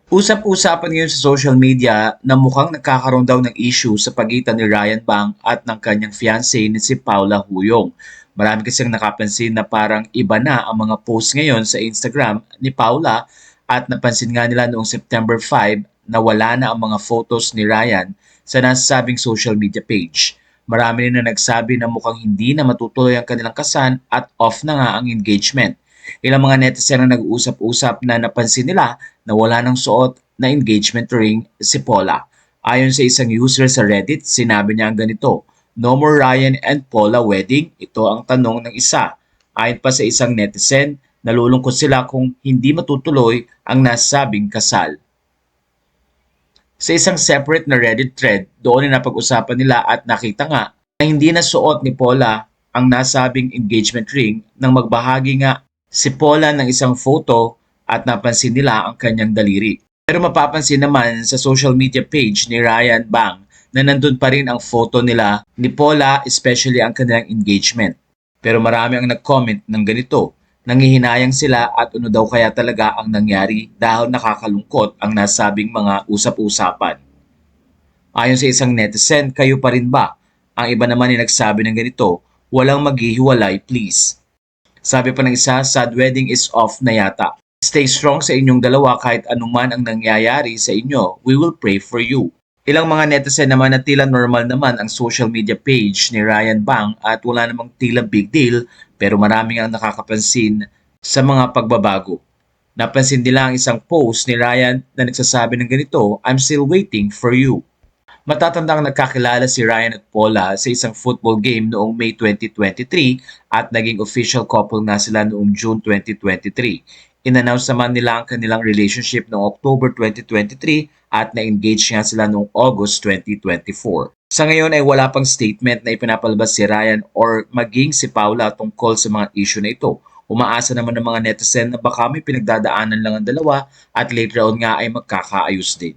Usap-usapan ngayon sa social media na mukhang nagkakaroon daw ng issue sa pagitan ni Ryan Bang at ng kanyang fiancé na si Paula Huyong. Marami kasing nakapansin na parang iba na ang mga post ngayon sa Instagram ni Paula at napansin nga nila noong September 5 na wala na ang mga photos ni Ryan sa nasabing social media page. Marami rin na nagsabi na mukhang hindi na matutuloy ang kanilang kasal at off na nga ang engagement. Ilang mga netizen ang nag-uusap-usap na napansin nila na wala ng suot na engagement ring si Paula. Ayon sa isang user sa Reddit, sinabi niya ang ganito, "No more Ryan and Paula wedding?" Ito ang tanong ng isa. Ayon pa sa isang netizen, nalulungkot sila kung hindi matutuloy ang nasabing kasal. Sa isang separate na Reddit thread, doon ay napag-usapan nila at nakita nga na hindi na suot ni Paula ang nasabing engagement ring nang magbahagi nga si Paula ng isang photo at napansin nila ang kanyang daliri. Pero mapapansin naman sa social media page ni Ryan Bang na nandun pa rin ang photo nila ni Paula, especially ang kanilang engagement. Pero marami ang nag-comment ng ganito. Nanghihinayang sila at ano daw kaya talaga ang nangyari dahil nakakalungkot ang nasabing mga usap-usapan. Ayon sa isang netizen, kayo pa rin ba? Ang iba naman ay nagsabi ng ganito, walang maghihiwalay please. Sabi pa ng isa, sad wedding is off na yata. Stay strong sa inyong dalawa kahit anuman ang nangyayari sa inyo. We will pray for you. Ilang mga netizen naman na tila normal naman ang social media page ni Ryan Bang at wala namang tila big deal pero maraming ang nakakapansin sa mga pagbabago. Napansin nila ang isang post ni Ryan na nagsasabi ng ganito, I'm still waiting for you. Matatandang nagkakilala si Ryan at Paula sa isang football game noong May 2023 at naging official couple nga sila noong June 2023. In-announce naman nila ang kanilang relationship noong October 2023 at na-engage nga sila noong August 2024. Sa ngayon ay wala pang statement na ipinapalabas si Ryan or maging si Paula tungkol sa mga issue na ito. Umaasa naman ng mga netizen na baka may pinagdadaanan lang ang dalawa at later on nga ay magkakaayos din.